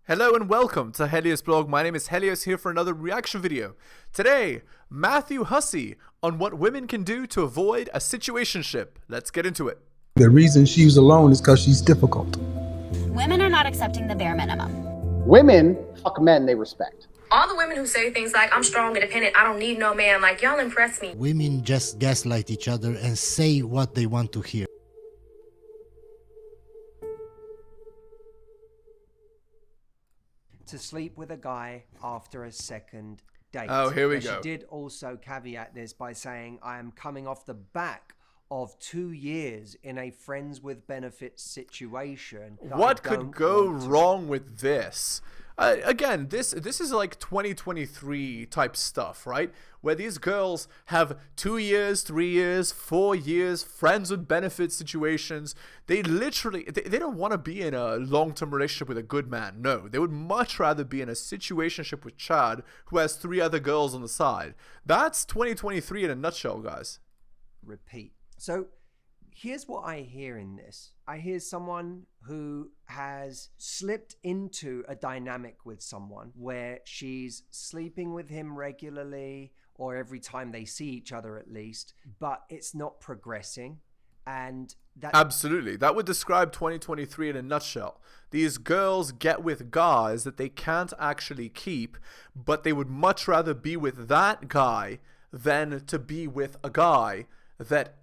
Hello and welcome to heliosblog. My name is Helios, here for another reaction video. Today, Matthew Hussey on what women can do to avoid a situationship. Let's get into it. The reason she's alone is because she's difficult. Women are not accepting the bare minimum. Women fuck men they respect. All the women who say things like, I'm strong, independent, I don't need no man, like, y'all impress me. Women just gaslight each other and say what they want to hear. To sleep with a guy after a second date. Oh, here we go. She did also caveat this by saying, I am coming off the back of 2 years in a friends with benefits situation. What could go wrong with this? Again, this is like 2023 type stuff, right? Where these girls have 2 years, 3 years, 4 years, friends with benefits situations. They literally, they don't want to be in a long-term relationship with a good man. No, they would much rather be in a situationship with Chad, who has 3 other girls on the side. That's 2023 in a nutshell, guys. Repeat. So here's what I hear in this. I hear someone who has slipped into a dynamic with someone where she's sleeping with him regularly or every time they see each other at least, but it's not progressing. And that absolutely, that would describe 2023 in a nutshell. These girls get with guys that they can't actually keep, but they would much rather be with that guy than to be with a guy that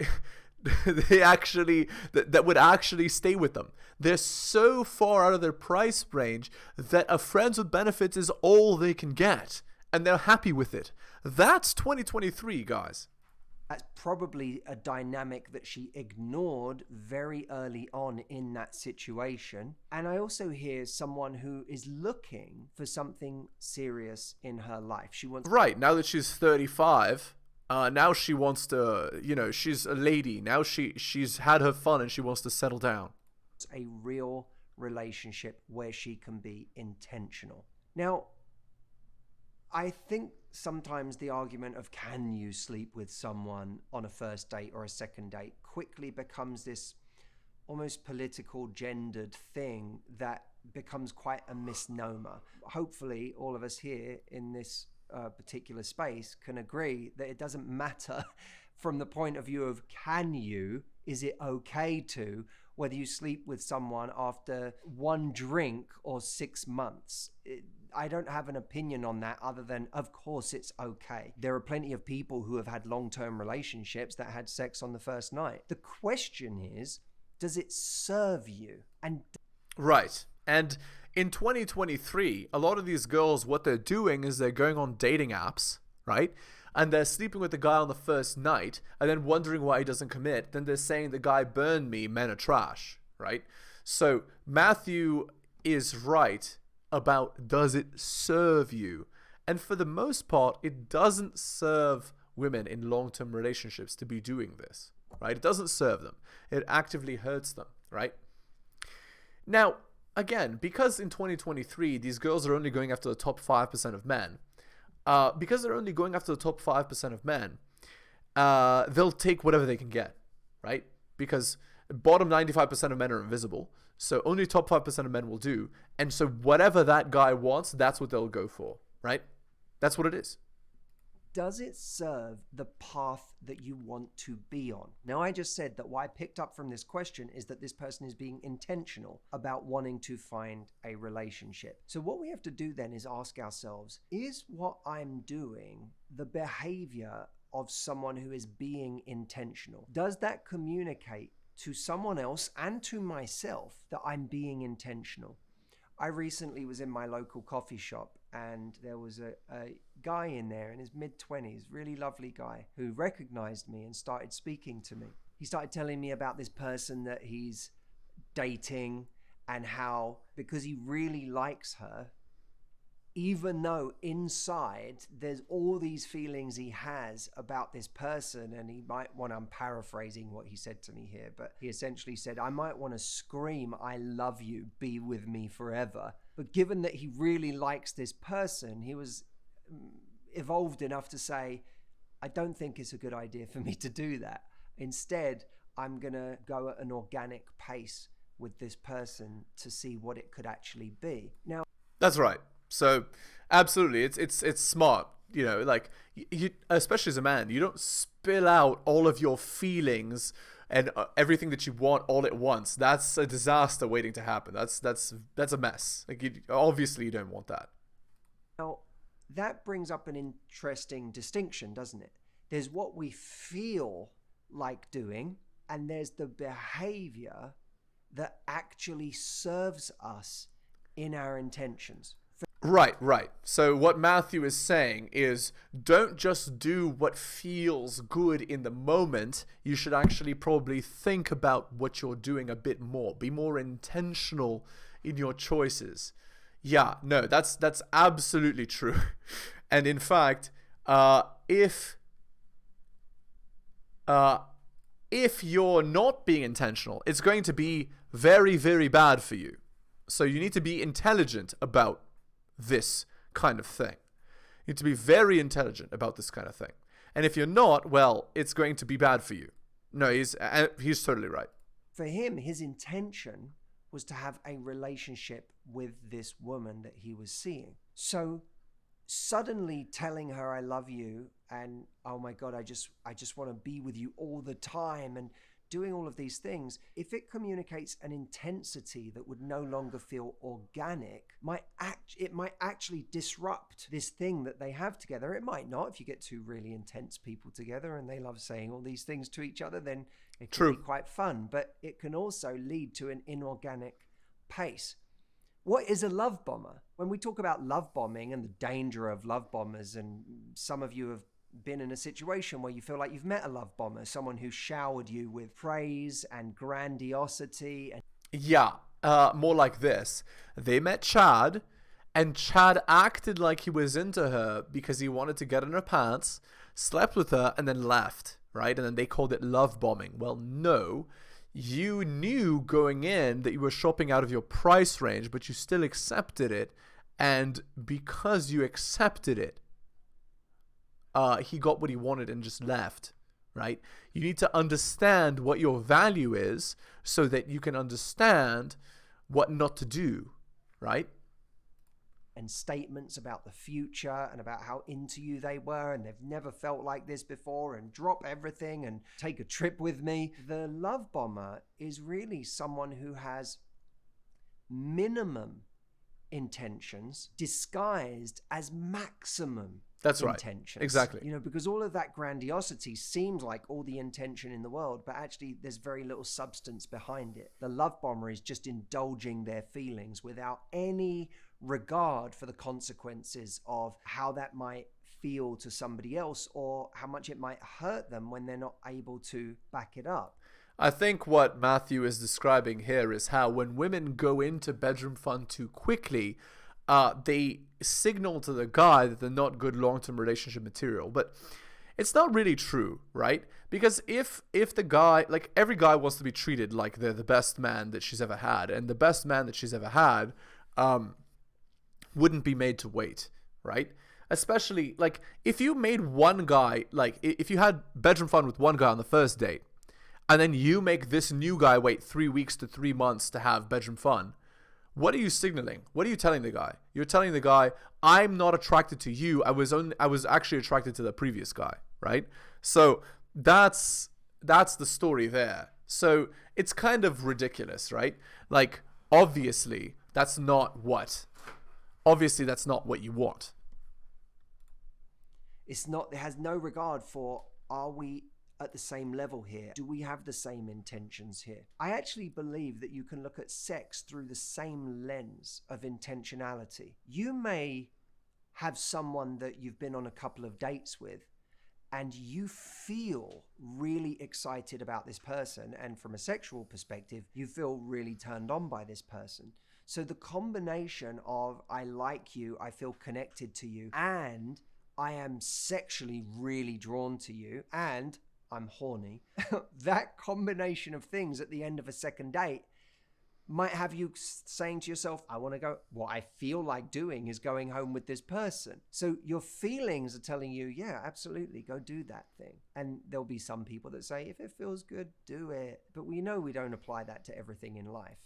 that would actually stay with them. They're so far out of their price range that a friends with benefits is all they can get, and they're happy with it. That's 2023, guys. That's probably a dynamic that she ignored very early on in that situation. And I also hear someone who is looking for something serious in her life. She wants right now that she's 35. Now she wants to, she's a lady. Now she's had her fun and she wants to settle down. A real relationship where she can be intentional. Now, I think sometimes the argument of can you sleep with someone on a first date or a second date quickly becomes this almost political gendered thing that becomes quite a misnomer. Hopefully all of us here in this particular space can agree that it doesn't matter from the point of view of can you, is it okay to, whether you sleep with someone after 1 drink or 6 months. I don't have an opinion on that other than, of course, it's okay. There are plenty of people who have had long-term relationships that had sex on the first night. The question is, does it serve you? And right. And in 2023, a lot of these girls, what they're doing is they're going on dating apps, right? And they're sleeping with the guy on the first night and then wondering why he doesn't commit. Then they're saying the guy burned me, men are trash, right? So Matthew is right about does it serve you? And for the most part, it doesn't serve women in long-term relationships to be doing this, right? It doesn't serve them. It actively hurts them, right? Now, again, because in 2023, these girls are only going after the top 5% of men, because they're only going after the top 5% of men, they'll take whatever they can get, right? Because bottom 95% of men are invisible, so only top 5% of men will do. And so whatever that guy wants, that's what they'll go for, right? That's what it is. Does it serve the path that you want to be on? Now, I just said that what I picked up from this question is that this person is being intentional about wanting to find a relationship. So what we have to do then is ask ourselves, is what I'm doing the behavior of someone who is being intentional? Does that communicate to someone else and to myself that I'm being intentional? I recently was in my local coffee shop and there was a guy in there in his mid-20s, really lovely guy, who recognized me and started speaking to me. He started telling me about this person that he's dating and how, because he really likes her, even though inside there's all these feelings he has about this person, and he might want, I'm paraphrasing what he said to me here, but he essentially said, I might want to scream, I love you, be with me forever. But given that he really likes this person, he was evolved enough to say, I don't think it's a good idea for me to do that. Instead, I'm going to go at an organic pace with this person to see what it could actually be. Now, That's right. So absolutely, it's smart. You know, like you, especially as a man, you don't spill out all of your feelings and everything that you want all at once. That's a disaster waiting to happen. That's a mess. Like obviously you don't want that. Now, that brings up an interesting distinction, doesn't it? There's what we feel like doing, and there's the behavior that actually serves us in our intentions. Right. So what Matthew is saying is don't just do what feels good in the moment. You should actually probably think about what you're doing a bit more. Be more intentional in your choices. Yeah, no, that's absolutely true. And in fact, if you're not being intentional, it's going to be very, very bad for you. So you need to be intelligent about this kind of thing. You need to be very intelligent about this kind of thing. And if you're not, well, it's going to be bad for you. No, he's totally right. For him, his intention was to have a relationship with this woman that he was seeing. So suddenly telling her I love you and oh my God, I just want to be with you all the time and doing all of these things, if it communicates an intensity that would no longer feel organic, it might actually disrupt this thing that they have together. It might not. If you get two really intense people together and they love saying all these things to each other, then it can be quite fun, but it can also lead to an inorganic pace. What is a love bomber? When we talk about love bombing and the danger of love bombers, and some of you have been in a situation where you feel like you've met a love bomber, someone who showered you with praise and grandiosity. Yeah, more like this. They met Chad, and Chad acted like he was into her because he wanted to get in her pants, slept with her, and then left, right? And then they called it love bombing. Well, no. You knew going in that you were shopping out of your price range, but you still accepted it. And because you accepted it, he got what he wanted and just left, right? You need to understand what your value is so that you can understand what not to do, right? And statements about the future and about how into you they were and they've never felt like this before and drop everything and take a trip with me. The love bomber is really someone who has minimum intentions disguised as maximum intentions. Right. Exactly. You know, because all of that grandiosity seems like all the intention in the world, but actually there's very little substance behind it. The love bomber is just indulging their feelings without any regard for the consequences of how that might feel to somebody else or how much it might hurt them when they're not able to back it up. I think what Matthew is describing here is how when women go into bedroom fun too quickly, they signal to the guy that they're not good long-term relationship material. But it's not really true, right? Because if the guy, like every guy wants to be treated like they're the best man that she's ever had, and the best man that she's ever had wouldn't be made to wait, right? Especially like if you made one guy, like if you had bedroom fun with one guy on the first date, and then you make this new guy wait 3 weeks to 3 months to have bedroom fun, what are you signaling? What are you telling the guy? You're telling the guy, I'm not attracted to you. I was actually attracted to the previous guy, right? So that's the story there. So it's kind of ridiculous, right? Like obviously that's not what you want. It's not, it has no regard for, are we at the same level here? Do we have the same intentions here? I actually believe that you can look at sex through the same lens of intentionality. You may have someone that you've been on a couple of dates with and you feel really excited about this person, and from a sexual perspective you feel really turned on by this person. So the combination of I like you, I feel connected to you, and I am sexually really drawn to you, and I'm horny, that combination of things at the end of a second date might have you saying to yourself, I want to go, what I feel like doing is going home with this person. So your feelings are telling you, yeah, absolutely, go do that thing. And there'll be some people that say, if it feels good, do it. But we know we don't apply that to everything in life.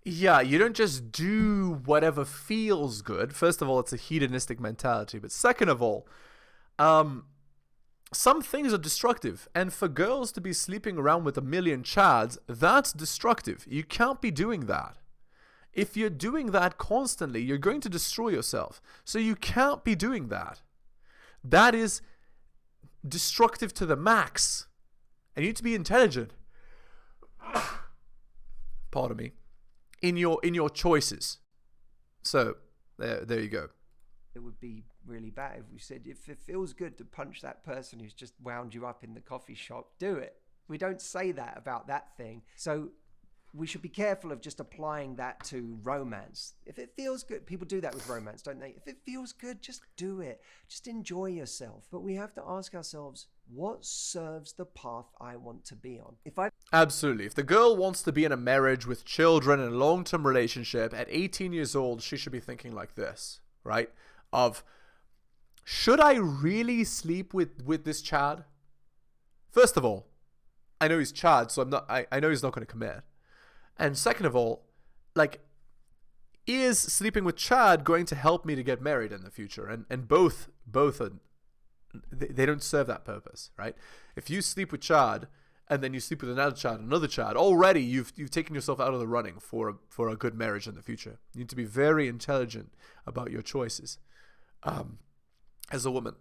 Yeah, you don't just do whatever feels good. First of all, it's a hedonistic mentality. But second of all, some things are destructive. And for girls to be sleeping around with a million chads, that's destructive. You can't be doing that. If you're doing that constantly, you're going to destroy yourself. So you can't be doing that. That is destructive to the max. And you need to be intelligent. Pardon me. In your choices. So there you go. It would be really bad if we said, if it feels good to punch that person who's just wound you up in the coffee shop, do it. We don't say that about that thing. So we should be careful of just applying that to romance. If it feels good, people do that with romance, don't they? If it feels good, just do it. Just enjoy yourself. But we have to ask ourselves, what serves the path I want to be on? Absolutely. If the girl wants to be in a marriage with children and a long-term relationship at 18 years old, she should be thinking like this, right? Of, should I really sleep with this Chad? First of all, I know he's Chad, so I know he's not going to commit. And second of all, like, is sleeping with Chad going to help me to get married in the future? And both are, they don't serve that purpose, right? If you sleep with Chad and then you sleep with another Chad, already you've taken yourself out of the running for a good marriage in the future. You need to be very intelligent about your choices. As a woman.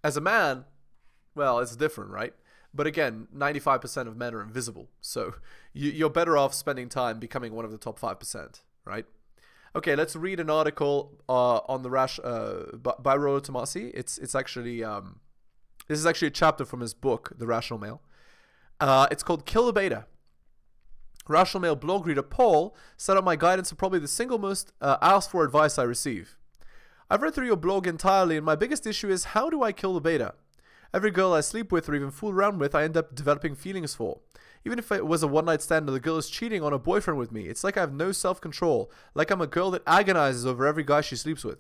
As a man, well, it's different, right? But again, 95% of men are invisible. So you're better off spending time becoming one of the top 5%, right? Okay, let's read an article on the by Rollo Tomasi. It's actually this is actually a chapter from his book, The Rational Male. It's called Kill the Beta. Rational Male blog reader Paul set up my guidance for probably the single most asked for advice I receive. I've read through your blog entirely, and my biggest issue is, how do I kill the beta? Every girl I sleep with or even fool around with, I end up developing feelings for. Even if it was a one-night stand or the girl is cheating on her boyfriend with me, it's like I have no self-control, like I'm a girl that agonizes over every guy she sleeps with.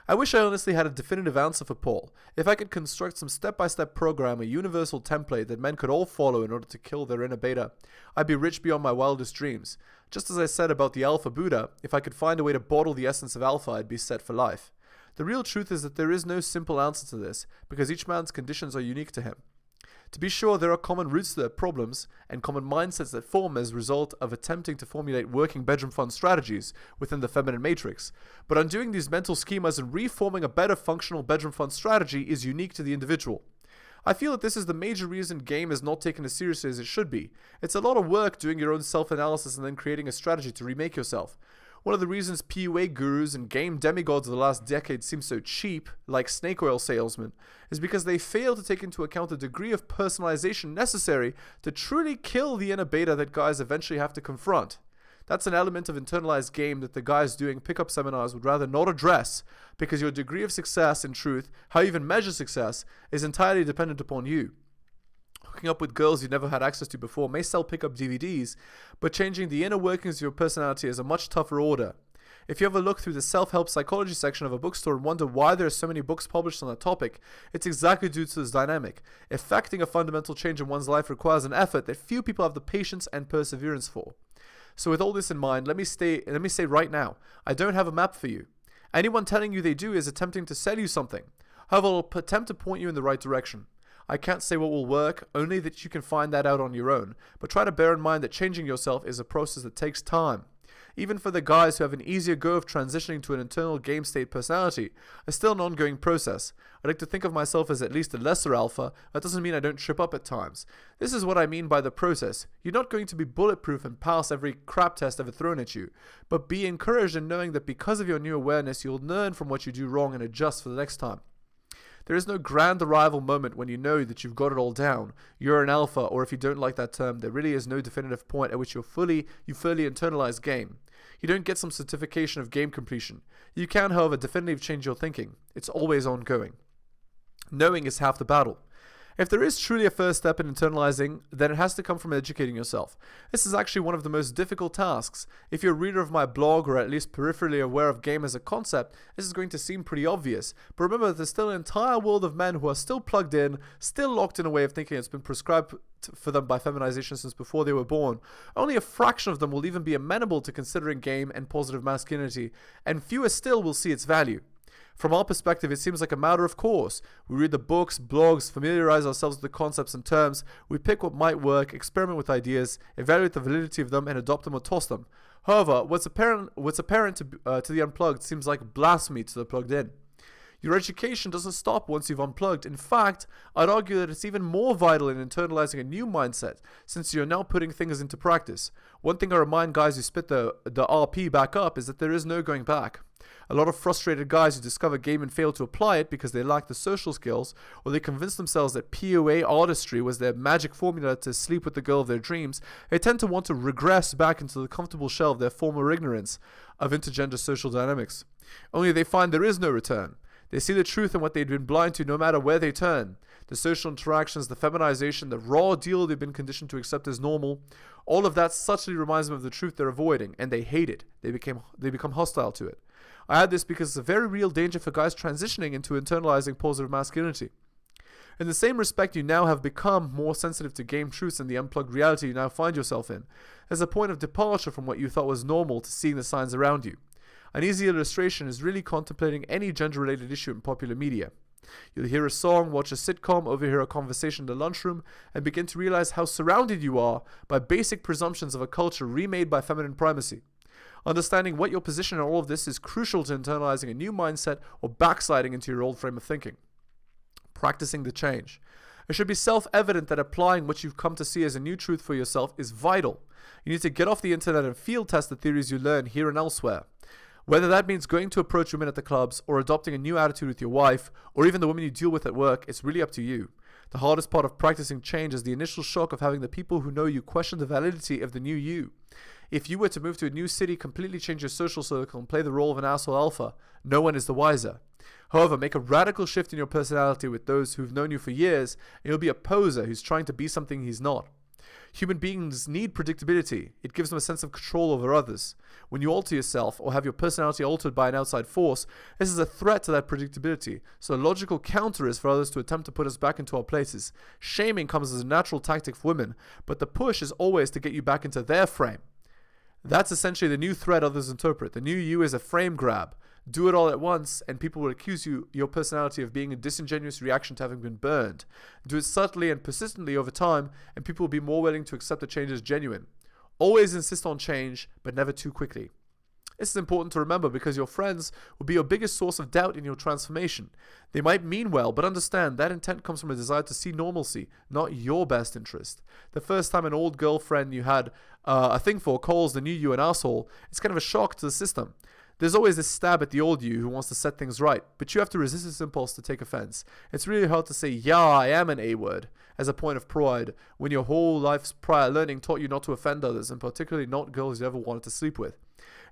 I wish I honestly had a definitive answer for Paul. If I could construct some step-by-step program, a universal template that men could all follow in order to kill their inner beta, I'd be rich beyond my wildest dreams. Just as I said about the Alpha Buddha, if I could find a way to bottle the essence of Alpha, I'd be set for life. The real truth is that there is no simple answer to this, because each man's conditions are unique to him. To be sure, there are common roots to their problems and common mindsets that form as a result of attempting to formulate working bedroom fun strategies within the feminine matrix. But undoing these mental schemas and reforming a better functional bedroom fun strategy is unique to the individual. I feel that this is the major reason game is not taken as seriously as it should be. It's a lot of work doing your own self-analysis and then creating a strategy to remake yourself. One of the reasons PUA gurus and game demigods of the last decade seem so cheap, like snake oil salesmen, is because they fail to take into account the degree of personalization necessary to truly kill the inner beta that guys eventually have to confront. That's an element of internalized game that the guys doing pickup seminars would rather not address, because your degree of success, in truth, how you even measure success, is entirely dependent upon you. Hooking up with girls you never had access to before may sell pickup DVDs, but changing the inner workings of your personality is a much tougher order. If you ever look through the self-help psychology section of a bookstore and wonder why there are so many books published on that topic, it's exactly due to this dynamic. Effecting a fundamental change in one's life requires an effort that few people have the patience and perseverance for. So with all this in mind, let me say right now, I don't have a map for you. Anyone telling you they do is attempting to sell you something. However, I'll attempt to point you in the right direction. I can't say what will work, only that you can find that out on your own, but try to bear in mind that changing yourself is a process that takes time. Even for the guys who have an easier go of transitioning to an internal game state personality, it's still an ongoing process. I like to think of myself as at least a lesser alpha. That doesn't mean I don't trip up at times. This is what I mean by the process. You're not going to be bulletproof and pass every crap test ever thrown at you, but be encouraged in knowing that because of your new awareness, you'll learn from what you do wrong and adjust for the next time. There is no grand arrival moment when you know that you've got it all down. You're an alpha, or if you don't like that term, there really is no definitive point at which you fully internalize game. You don't get some certification of game completion. You can, however, definitively change your thinking. It's always ongoing. Knowing is half the battle. If there is truly a first step in internalizing, then it has to come from educating yourself. This is actually one of the most difficult tasks. If you're a reader of my blog, or at least peripherally aware of game as a concept, this is going to seem pretty obvious. But remember, there's still an entire world of men who are still plugged in, still locked in a way of thinking that's been prescribed for them by feminization since before they were born. Only a fraction of them will even be amenable to considering game and positive masculinity, and fewer still will see its value. From our perspective, it seems like a matter of course. We read the books, blogs, familiarize ourselves with the concepts and terms, we pick what might work, experiment with ideas, evaluate the validity of them, and adopt them or toss them. However, what's apparent to the unplugged seems like blasphemy to the plugged in. Your education doesn't stop once you've unplugged. In fact, I'd argue that it's even more vital in internalizing a new mindset, since you're now putting things into practice. One thing I remind guys who spit the RP back up is that there is no going back. A lot of frustrated guys who discover game and fail to apply it because they lack the social skills, or they convince themselves that POA artistry was their magic formula to sleep with the girl of their dreams, they tend to want to regress back into the comfortable shell of their former ignorance of intergender social dynamics. Only they find there is no return. They see the truth in what they'd been blind to no matter where they turn. The social interactions, the feminization, the raw deal they've been conditioned to accept as normal, all of that subtly reminds them of the truth they're avoiding, and they hate it. They become hostile to it. I add this because it's a very real danger for guys transitioning into internalizing positive masculinity. In the same respect, you now have become more sensitive to game truths and the unplugged reality you now find yourself in. There's a point of departure from what you thought was normal to seeing the signs around you. An easy illustration is really contemplating any gender-related issue in popular media. You'll hear a song, watch a sitcom, overhear a conversation in the lunchroom, and begin to realize how surrounded you are by basic presumptions of a culture remade by feminine primacy. Understanding what your position in all of this is crucial to internalizing a new mindset or backsliding into your old frame of thinking. Practicing the change. It should be self-evident that applying what you've come to see as a new truth for yourself is vital. You need to get off the internet and field test the theories you learn here and elsewhere. Whether that means going to approach women at the clubs, or adopting a new attitude with your wife, or even the women you deal with at work, it's really up to you. The hardest part of practicing change is the initial shock of having the people who know you question the validity of the new you. If you were to move to a new city, completely change your social circle, and play the role of an asshole alpha, no one is the wiser. However, make a radical shift in your personality with those who've known you for years, and you'll be a poser who's trying to be something he's not. Human beings need predictability. It gives them a sense of control over others. When you alter yourself or have your personality altered by an outside force, this is a threat to that predictability. So the logical counter is for others to attempt to put us back into our places. Shaming comes as a natural tactic for women, but the push is always to get you back into their frame. That's essentially the new threat others interpret. The new you is a frame grab. Do it all at once, and people will accuse your personality of being a disingenuous reaction to having been burned. Do it subtly and persistently over time, and people will be more willing to accept the change as genuine. Always insist on change, but never too quickly. This is important to remember because your friends will be your biggest source of doubt in your transformation. They might mean well, but understand that intent comes from a desire to see normalcy, not your best interest. The first time an old girlfriend you had a thing for calls the new you an asshole, it's kind of a shock to the system. There's always this stab at the old you who wants to set things right, but you have to resist this impulse to take offense. It's really hard to say, yeah, I am an A-word, as a point of pride, when your whole life's prior learning taught you not to offend others, and particularly not girls you ever wanted to sleep with.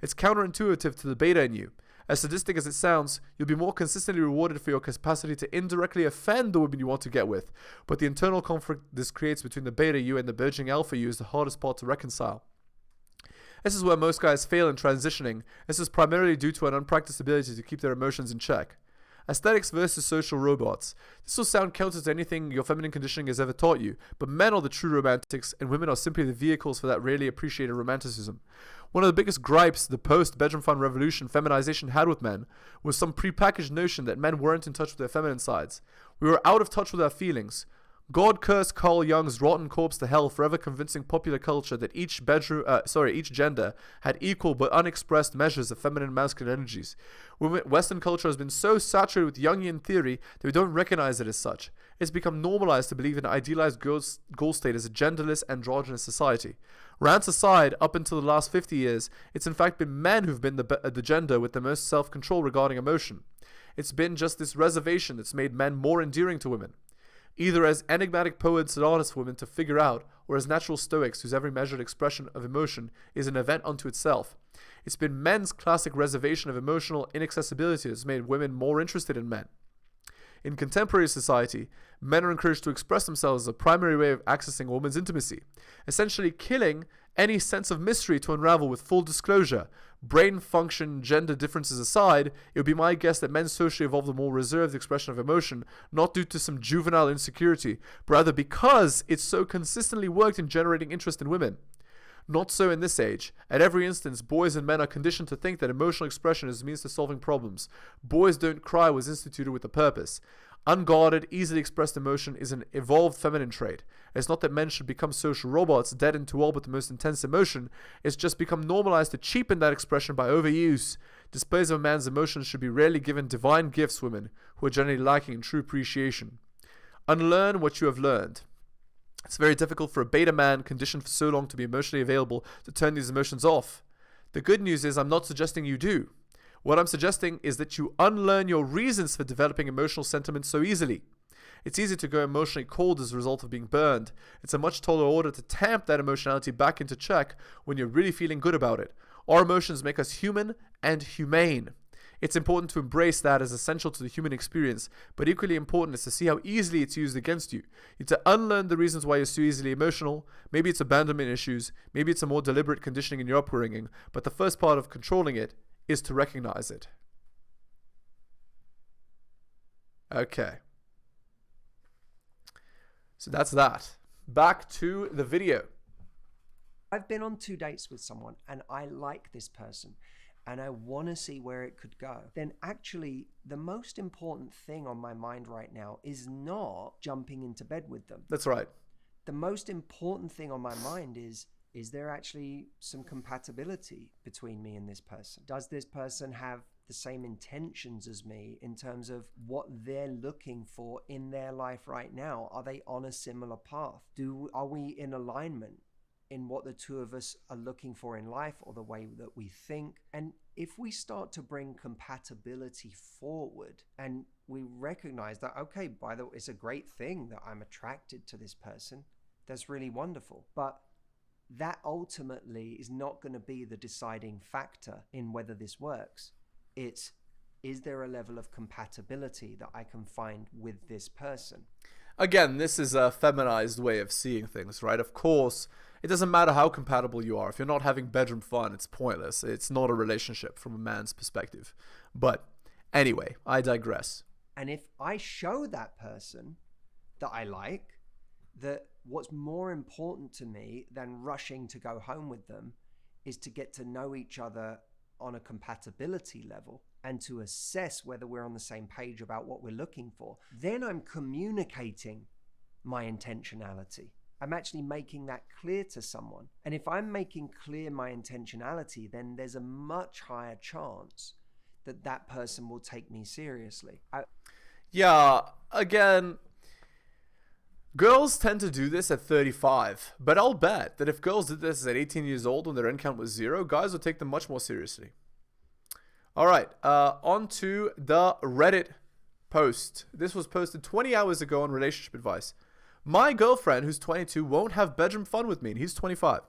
It's counterintuitive to the beta in you. As sadistic as it sounds, you'll be more consistently rewarded for your capacity to indirectly offend the women you want to get with, but the internal conflict this creates between the beta you and the burgeoning alpha you is the hardest part to reconcile. This is where most guys fail in transitioning. This is primarily due to an unpracticed ability to keep their emotions in check. Aesthetics versus social robots. This will sound counter to anything your feminine conditioning has ever taught you, but men are the true romantics, and women are simply the vehicles for that rarely appreciated romanticism. One of the biggest gripes the post-bedroom fun revolution feminization had with men was some prepackaged notion that men weren't in touch with their feminine sides. We were out of touch with our feelings. God curse Carl Jung's rotten corpse to hell for ever convincing popular culture that each gender had equal but unexpressed measures of feminine and masculine energies. Western culture has been so saturated with Jungian theory that we don't recognize it as such. It's become normalized to believe in an idealized goal state as a genderless, androgynous society. Rants aside, up until the last 50 years, it's in fact been men who've been the gender with the most self-control regarding emotion. It's been just this reservation that's made men more endearing to women. Either as enigmatic poets and artists for women to figure out, or as natural stoics whose every measured expression of emotion is an event unto itself. It's been men's classic reservation of emotional inaccessibility that's made women more interested in men. In contemporary society, men are encouraged to express themselves as a primary way of accessing a woman's intimacy, essentially killing any sense of mystery to unravel with full disclosure. Brain function, gender differences aside, it would be my guess that men socially evolved a more reserved expression of emotion, not due to some juvenile insecurity, but rather because it so consistently worked in generating interest in women. Not so in this age. At every instance, boys and men are conditioned to think that emotional expression is a means to solving problems. Boys Don't Cry was instituted with a purpose. Unguarded, easily expressed emotion is an evolved feminine trait. It's not that men should become social robots, deadened to all but the most intense emotion. It's just become normalized to cheapen that expression by overuse. Displays of a man's emotions should be rarely given divine gifts, women, who are generally lacking in true appreciation. Unlearn what you have learned. It's very difficult for a beta man conditioned for so long to be emotionally available to turn these emotions off. The good news is I'm not suggesting you do. What I'm suggesting is that you unlearn your reasons for developing emotional sentiments so easily. It's easy to go emotionally cold as a result of being burned. It's a much taller order to tamp that emotionality back into check when you're really feeling good about it. Our emotions make us human and humane. It's important to embrace that as essential to the human experience, but equally important is to see how easily it's used against you. You need to unlearn the reasons why you're so easily emotional. Maybe it's abandonment issues, maybe it's a more deliberate conditioning in your upbringing, but the first part of controlling it is to recognize it. Okay. So that's that. Back to the video. I've been on 2 dates with someone and I like this person and I want to see where it could go. Then actually the most important thing on my mind right now is not jumping into bed with them. That's right. The most important thing on my mind is there actually some compatibility between me and this person? Does this person have the same intentions as me in terms of what they're looking for in their life right now? Are they on a similar path? Are we in alignment in what the two of us are looking for in life or the way that we think? And if we start to bring compatibility forward and we recognize that, okay, by the way, it's a great thing that I'm attracted to this person, that's really wonderful. But that ultimately is not going to be the deciding factor in whether this works. Is there a level of compatibility that I can find with this person? Again, this is a feminized way of seeing things, right? Of course, it doesn't matter how compatible you are. If you're not having bedroom fun, it's pointless. It's not a relationship from a man's perspective. But anyway, I digress. And if I show that person that I like, that what's more important to me than rushing to go home with them is to get to know each other on a compatibility level and to assess whether we're on the same page about what we're looking for, then I'm communicating my intentionality. I'm actually making that clear to someone. And if I'm making clear my intentionality, then there's a much higher chance that that person will take me seriously. Yeah, again, girls tend to do this at 35, but I'll bet that if girls did this at 18 years old when their end count was 0, guys would take them much more seriously. All right, on to the Reddit post. This was posted 20 hours ago on relationship advice. My girlfriend, who's 22, won't have bedroom fun with me, and he's 25.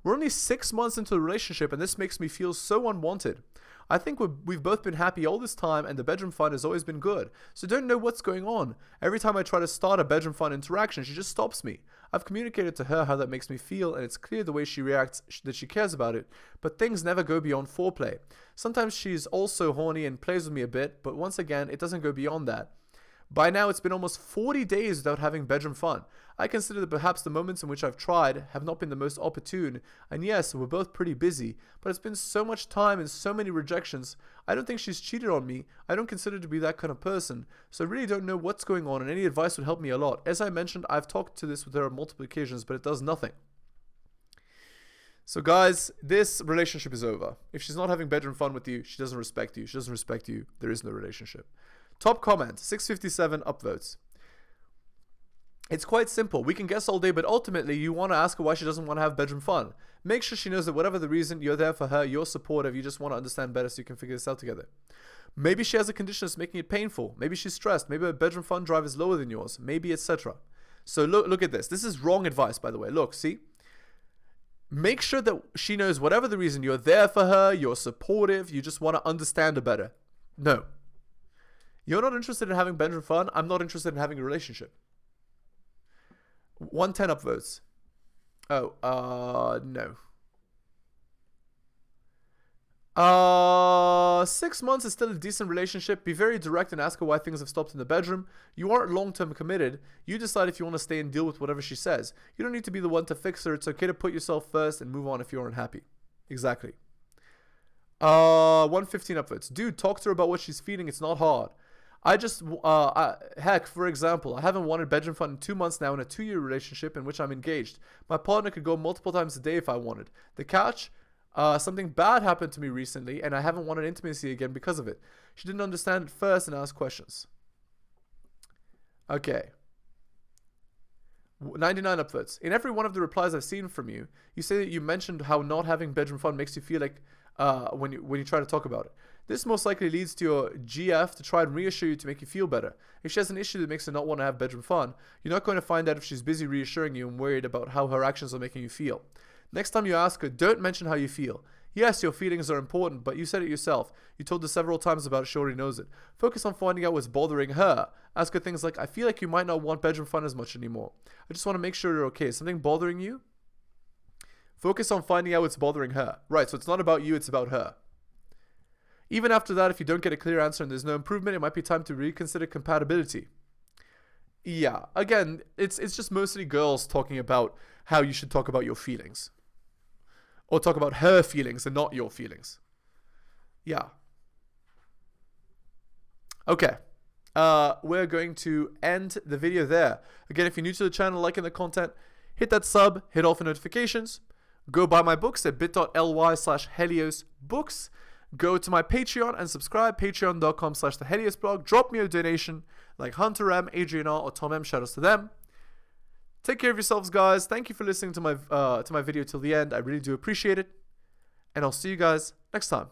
We're only 6 months into the relationship, and this makes me feel so unwanted. I think we've both been happy all this time, and the bedroom fun has always been good. So don't know what's going on. Every time I try to start a bedroom fun interaction, she just stops me. I've communicated to her how that makes me feel, and it's clear the way she reacts that she cares about it, but things never go beyond foreplay. Sometimes she's also horny and plays with me a bit, but once again, it doesn't go beyond that. By now, it's been almost 40 days without having bedroom fun. I consider that perhaps the moments in which I've tried have not been the most opportune, and yes, we're both pretty busy, but it's been so much time and so many rejections. I don't think she's cheated on me. I don't consider her to be that kind of person, so I really don't know what's going on, and any advice would help me a lot. As I mentioned, I've talked to this with her on multiple occasions, but it does nothing. So guys, this relationship is over. If she's not having bedroom fun with you, she doesn't respect you. She doesn't respect you. There is no relationship. Top comment, 657 upvotes. It's quite simple. We can guess all day, but ultimately you want to ask her why she doesn't want to have bedroom fun. Make sure she knows that whatever the reason, you're there for her, you're supportive, you just want to understand better so you can figure this out together. Maybe she has a condition that's making it painful. Maybe she's stressed. Maybe her bedroom fun drive is lower than yours. Maybe etc. So look at this. This is wrong advice, by the way. Look, see? Make sure that she knows whatever the reason, you're there for her, you're supportive, you just want to understand her better. No. You're not interested in having bedroom fun. I'm not interested in having a relationship. 110 upvotes. Oh, no. 6 months is still a decent relationship. Be very direct and ask her why things have stopped in the bedroom. You aren't long-term committed. You decide if you want to stay and deal with whatever she says. You don't need to be the one to fix her. It's okay to put yourself first and move on if you're unhappy. Exactly. 115 upvotes. Dude, talk to her about what she's feeling. It's not hard. Heck, for example, I haven't wanted bedroom fun in 2 months now in a 2-year relationship in which I'm engaged. My partner could go multiple times a day if I wanted. The catch? Something bad happened to me recently and I haven't wanted intimacy again because of it. She didn't understand at first and asked questions. Okay. 99 upvotes. In every one of the replies I've seen from you, you say that you mentioned how not having bedroom fun makes you feel like when you try to talk about it. This most likely leads to your GF to try and reassure you to make you feel better. If she has an issue that makes her not want to have bedroom fun, you're not going to find out if she's busy reassuring you and worried about how her actions are making you feel. Next time you ask her, don't mention how you feel. Yes, your feelings are important, but you said it yourself. You told her several times about it, she already knows it. Focus on finding out what's bothering her. Ask her things like, I feel like you might not want bedroom fun as much anymore. I just want to make sure you're okay. Is something bothering you? Focus on finding out what's bothering her. Right, so it's not about you, it's about her. Even after that, if you don't get a clear answer and there's no improvement, it might be time to reconsider compatibility. Yeah, again, it's just mostly girls talking about how you should talk about your feelings. Or talk about her feelings and not your feelings. Yeah. Okay. We're going to end the video there. Again, if you're new to the channel, liking the content, hit that sub, hit all for notifications. Go buy my books at bit.ly/heliosbooks. Go to my Patreon and subscribe, patreon.com/theheliosblog. Drop me a donation like Hunter M, Adrian R, or Tom M. Shout outs to them. Take care of yourselves, guys. Thank you for listening to my video till the end. I really do appreciate it. And I'll see you guys next time.